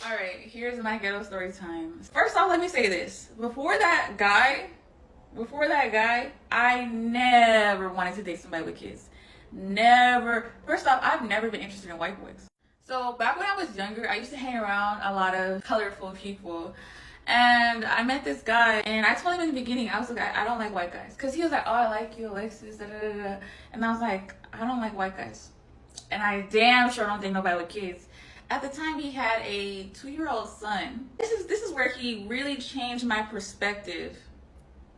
All right, here's my ghetto story time. First off, let me say this. Before that guy, I never wanted to date somebody with kids. Never. First off, I've never been interested in white boys. So back when I was younger, I used to hang around a lot of colorful people. And I met this guy, and I told him in the beginning, I was like, I don't like white guys. Because he was like, oh, I like you, Alexis, da da da da. And I was like, I don't like white guys. And I damn sure don't think nobody with kids. At the time, he had a 2-year-old son. This is where he really changed my perspective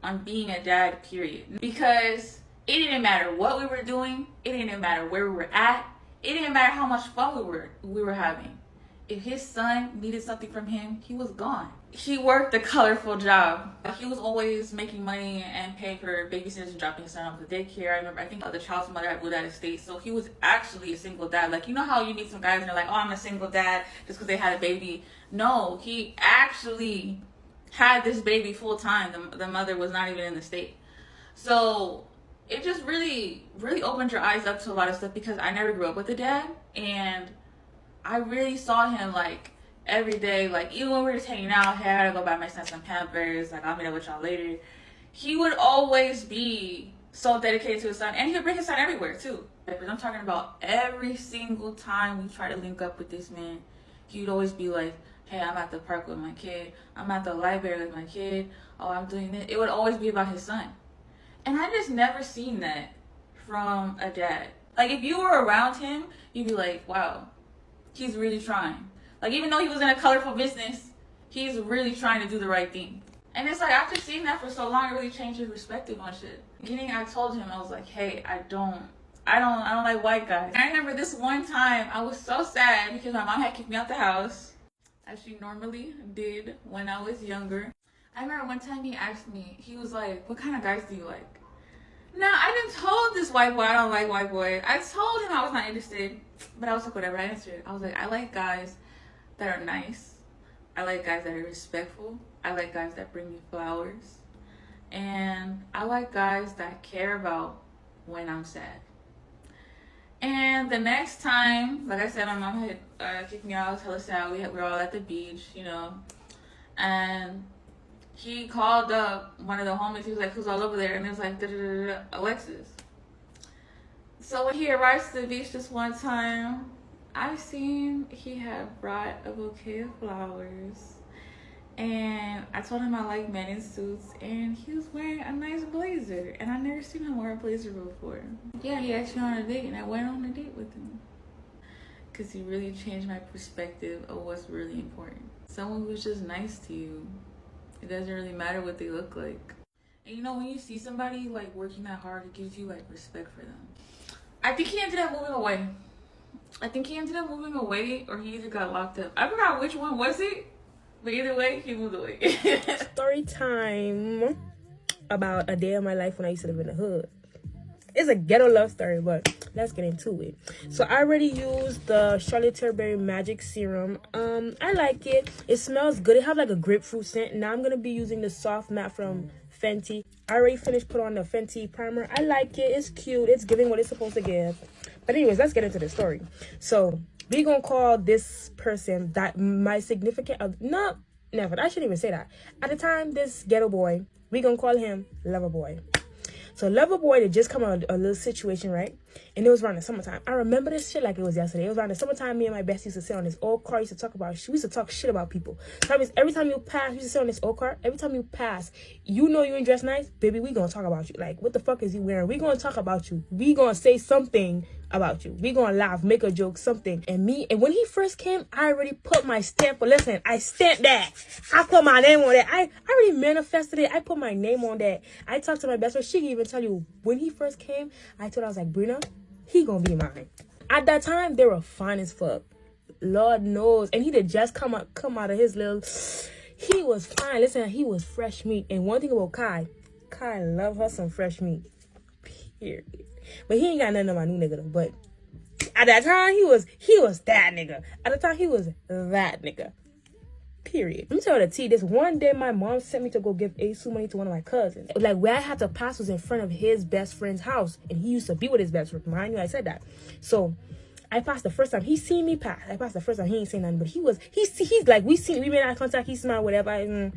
on being a dad, period. Because it didn't matter what we were doing. It didn't matter where we were at. It didn't matter how much fun we were having. If his son needed something from him, he was gone. He worked a colorful job. He was always making money and paying for babysitters and dropping his son off to daycare. I remember, I think the child's mother moved out of state, so he was actually a single dad. Like, you know how you meet some guys and they're like, oh, I'm a single dad just because they had a baby. No, he actually had this baby full time. The mother was not even in the state. So it just really, really opened your eyes up to a lot of stuff because I never grew up with a dad, and I really saw him like every day, like even when we were just hanging out, hey, I gotta go buy my son some Pampers, like I'll meet up with y'all later. He would always be so dedicated to his son, and he would bring his son everywhere too. But I'm talking about every single time we try to link up with this man, he would always be like, hey, I'm at the park with my kid, I'm at the library with my kid, oh, I'm doing this. It would always be about his son. And I just never seen that from a dad. Like if you were around him, you'd be like, wow, he's really trying. Like, even though he was in a colorful business, he's really trying to do the right thing. And it's like, after seeing that for so long, it really changed his perspective on shit. Beginning, I told him, I was like, hey, I don't like white guys. And I remember this one time, I was so sad because my mom had kicked me out the house, as she normally did when I was younger. I remember one time he asked me, he was like, what kind of guys do you like? Now, I done told this white boy I don't like white boys. I told him I was not interested, but I was like, whatever, I answered. I was like, I like guys that are nice. I like guys that are respectful. I like guys that bring me flowers. And I like guys that care about when I'm sad. And the next time, like I said, my mom had kicked me out. I was hella sad. We were all at the beach, you know. And he called up one of the homies. He was like, who's all over there? And it was like, Alexis. So when he arrives to the beach this one time, I seen he had brought a bouquet of flowers. And I told him I like men in suits. And he was wearing a nice blazer. And I never seen him wear a blazer before. Yeah, he asked me on a date, and I went on a date with him. Because he really changed my perspective of what's really important. Someone who's just nice to you. It doesn't really matter what they look like. And you know, when you see somebody like working that hard, it gives you like respect for them. I think he ended up moving away. Or he either got locked up. I forgot which one was it, but either way, he moved away. Story time about a day of my life when I used to live in the hood. It's a ghetto love story, but let's get into it. So I already used the Charlotte Tilbury Magic Serum. I like it. It smells good. It has like a grapefruit scent. Now I'm going to be using the Soft Matte from Fenty. I already finished put on the Fenty primer. I like it. It's cute. It's giving what it's supposed to give. But anyways, let's get into the story. So we going to call this person that my significant other. No, never. I shouldn't even say that. At the time, this ghetto boy, we going to call him Lover Boy. So Lover Boy, they just come out of a little situation, right? And it was around the summertime. I remember this shit like it was yesterday. It was around the summertime. Me and my bestie used to sit on this old car. We used to talk shit about people. So that means every time you pass, we used to sit on this old car. Every time you pass, you know you ain't dressed nice, baby, we gonna talk about you. Like, what the fuck is he wearing? We gonna talk about you. We gonna say something about you. We gonna laugh, make a joke, something. And when he first came, I already put my stamp. But listen, I stamped that. I put my name on that. I already manifested it. I put my name on that. I talked to my best friend. She can even tell you when he first came. I was like, Brina, he gonna be mine. At that time, they were fine as fuck. Lord knows. And he did just come out of his little. He was fine. Listen, he was fresh meat. And one thing about Kai love her some fresh meat. Period. But he ain't got nothing on my new nigga though. But at that time, he was that nigga. At the time, he was that nigga. Period. Let me tell you the tea. This one day, my mom sent me to go give ASU money to one of my cousins. Like, where I had to pass was in front of his best friend's house. And he used to be with his best friend. Mind you, I said that. So, I passed the first time. He seen me pass. I passed the first time. He ain't saying nothing. But he's like, we made eye contact. He smiled, whatever. And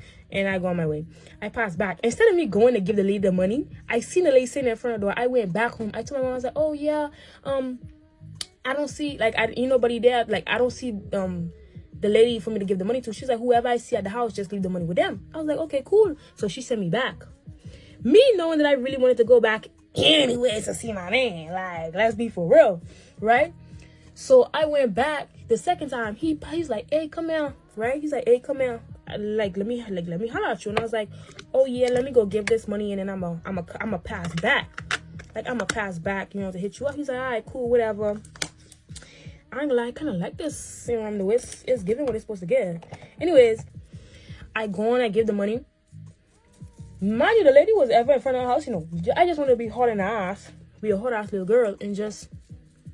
I go on my way. I passed back. Instead of me going to give the lady the money, I seen the lady sitting in front of the door. I went back home. I told my mom, I was like, oh yeah, I don't see, like, nobody there. Like, I don't see, the lady for me to give the money to. She's like, whoever I see at the house, just leave the money with them. I was like, okay, cool. So she sent me back. Me knowing that I really wanted to go back anyways to see my man. Like, let's be for real, right? So I went back the second time. He's like, hey, come here, right? He's like, hey, come here. Let me holler at you. And I was like, oh yeah, let me go give this money and then I'm a pass back. Like, I'm a pass back, you know, to hit you up. He's like, all right, cool, whatever. I ain't like, kind of like this, you know, the way it's giving what it's supposed to give. Anyways, I go on, I give the money. Mind you, the lady was ever in front of the house, you know. I just want to be hard in the ass, be a hard ass little girl, and just,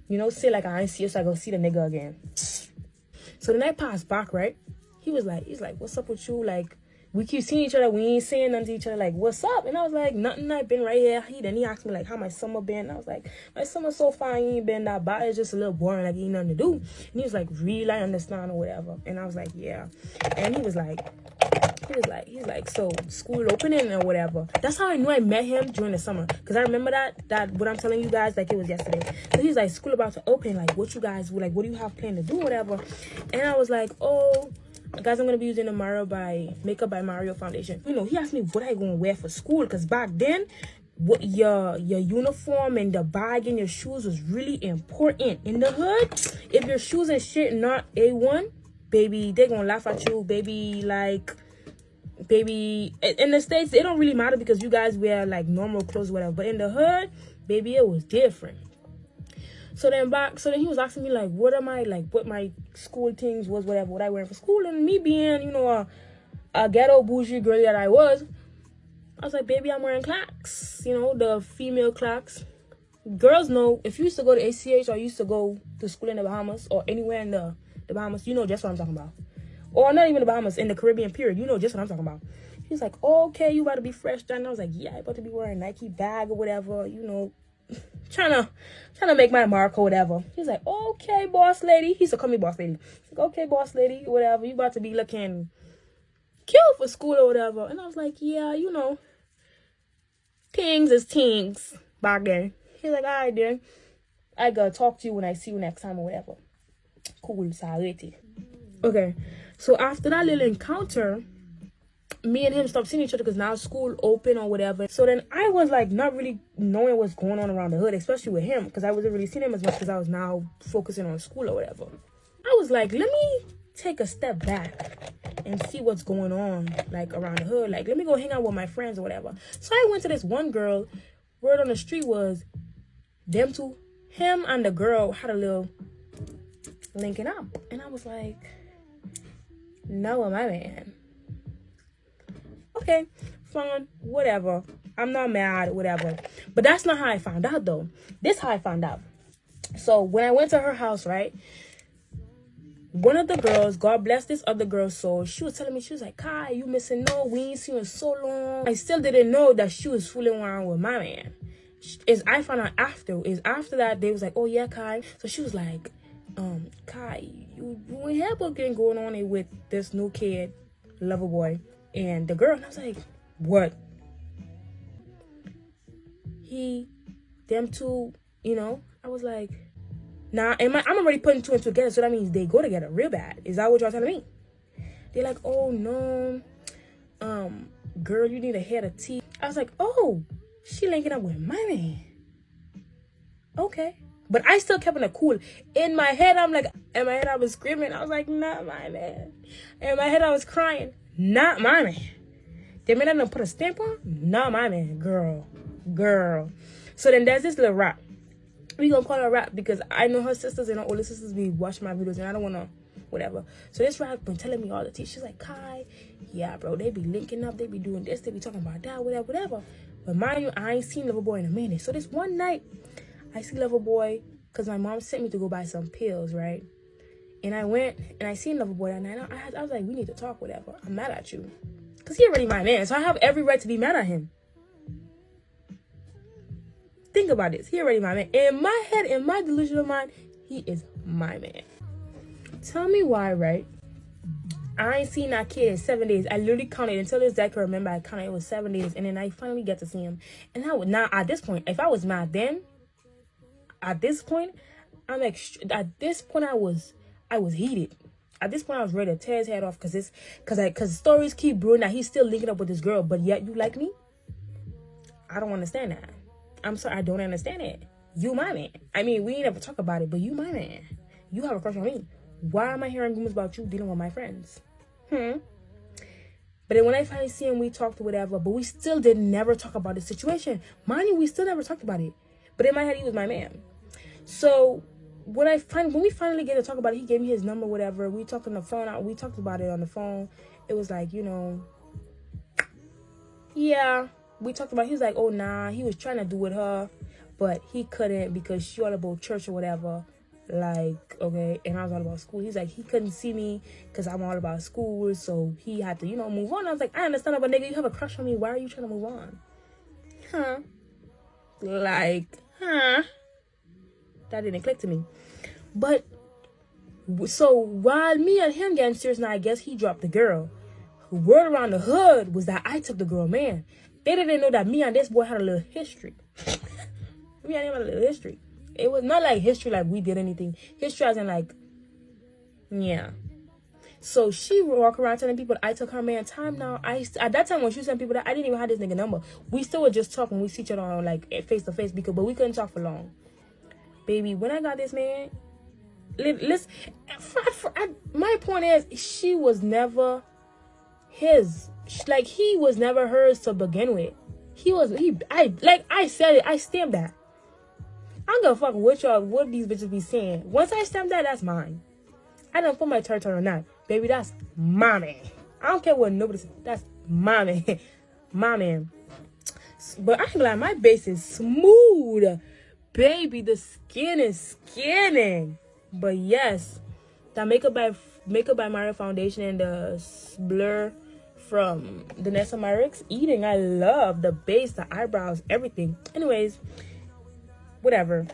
you know, say like I ain't see you, so I go see the nigga again. So then I passed back, right? He's like, what's up with you? Like, we keep seeing each other, we ain't saying nothing to each other, like, what's up? And I was like, nothing, I've been right here. Then he asked me, like, how my summer been? And I was like, my summer's so fine, you ain't been that bad, it's just a little boring, like, ain't nothing to do. And he was like, really, I understand, or whatever. And I was like, yeah. And he's like, so school opening or whatever. That's how I knew I met him during the summer. Because I remember that what I'm telling you guys, like, it was yesterday. So he's like, school about to open, like, what you guys, like, what do you have planned to do, whatever. And I was like, oh, guys, I'm going to be using the Makeup by Mario foundation. You know, he asked me what I going to wear for school. Because back then, what your uniform and the bag and your shoes was really important. In the hood, if your shoes and shit not A1, baby, they going to laugh at you, baby, like... Baby, in the States, it don't really matter because you guys wear like normal clothes, whatever. But in the hood, baby, it was different. So then he was asking me like, what my school things was, whatever, what I wear for school. And me being, you know, a ghetto bougie girl that I was like, baby, I'm wearing Clarks, you know, the female Clarks. Girls know, if you used to go to ACH or used to go to school in the Bahamas or anywhere in the Bahamas, you know just what I'm talking about. Or not even the Bahamas, in the Caribbean period. You know just what I'm talking about. He's like, okay, you about to be fresh done. And I was like, yeah, I about to be wearing a Nike bag or whatever, you know, trying to make my mark or whatever. He's like, okay, boss lady. He used to call me boss lady. He's like, okay, boss lady, whatever. You about to be looking cute for school or whatever. And I was like, yeah, you know, things is things back then. He's like, all right, then. I gotta talk to you when I see you next time or whatever. Cool, sorry. Okay. So after that little encounter, me and him stopped seeing each other because now school open or whatever. So then I was like not really knowing what's going on around the hood, especially with him, because I wasn't really seeing him as much because I was now focusing on school or whatever. I was like, let me take a step back and see what's going on like around the hood. Like, let me go hang out with my friends or whatever. So I went to this one girl. Word on the street was them two, him and the girl had a little linking up. And I was like, no, my man. Okay, fine, whatever. I'm not mad, whatever. But that's not how I found out, though. This is how I found out. So when I went to her house, right, one of the girls, God bless this other girl's soul, she was telling me, she was like, Kai, you missing? No, we ain't seen you in so long. I still didn't know that she was fooling around with my man. I found out after that, they was like, oh yeah, Kai. So she was like, Kai, you ain't have a thing going on with this new kid, lover boy, and the girl. And I was like, what? Them two, you know? I was like, nah, I'm already putting two and two together, so that means they go together real bad. Is that what y'all telling me? They're like, oh no, girl, you need a head of tea. I was like, oh, she linking up with my man. Okay. But I still kept it cool. In my head, I was screaming. I was like, not my man. In my head, I was crying. Not my man. The man didn't put a stamp on? Not my man. Girl. So then there's this little rap. We gonna call her rap because I know her sisters and her older sisters be watching my videos and I don't wanna, whatever. So this rap been telling me all the tea. She's like, Kai, yeah, bro, they be linking up. They be doing this. They be talking about that, whatever. But mind you, I ain't seen Loverboy in a minute. So this one night, I see Loverboy because my mom sent me to go buy some pills, right? And I went and I seen Loverboy that night. I was like, we need to talk, whatever. I'm mad at you. Because he already my man. So I have every right to be mad at him. Think about this. He already my man. In my head, in my delusional mind, He is my man. Tell me why, right? I ain't seen that kid in 7 days. I literally counted until this day I can remember. I counted it was 7 days, and then I finally get to see him. And I would now at this point, if I was mad then, at this point, at this point I was heated. At this point I was ready to tear his head off because stories keep brewing that he's still linking up with this girl, but yet you like me. I don't understand that. I'm sorry, I don't understand it. You my man. I mean, we ain't ever talk about it, but you my man. You have a crush on me. Why am I hearing rumors about you dealing with my friends? But then when I finally see him, we talked or whatever, but we still did never talk about the situation. Mind you, we still never talked about it. But in my head, he was my man. So when we finally get to talk about it, he gave me his number, whatever. We talked on the phone. We talked about it on the phone. It was like, yeah. We talked about it. He was like, oh, nah. He was trying to do with her, but he couldn't because she all about church or whatever. Like, okay, and I was all about school. He's like, he couldn't see me because I'm all about school, so he had to, move on. I was like, I understand, but nigga, you have a crush on me. Why are you trying to move on? That didn't click to me. But, so while me and him getting serious, now I guess he dropped the girl. Word around the hood was that I took the girl, man. They didn't know that me and this boy had a little history. Me and him had a little history. It was not like history like we did anything. History as in like, yeah. So she would walk around telling people I took her man. Time now. At that time when she sent people that, I didn't even have this nigga number. We still would just talk when we see each other on like face to face but we couldn't talk for long. Baby, when I got this man, listen. My point is, she was never his. Like he was never hers to begin with. I said it. I stamped that. I'm gonna fuck with y'all, what these bitches be saying. Once I stamp that, that's mine. I don't put my territory on that. Baby, that's my man. I don't care what nobody says. That's my man. My man. But I ain't gonna lie, my base is smooth. Baby, the skin is skinning. But yes, that Makeup by Mario foundation and the blur from the Nessa Myricks eating. I love the base, the eyebrows, everything. Anyways, whatever.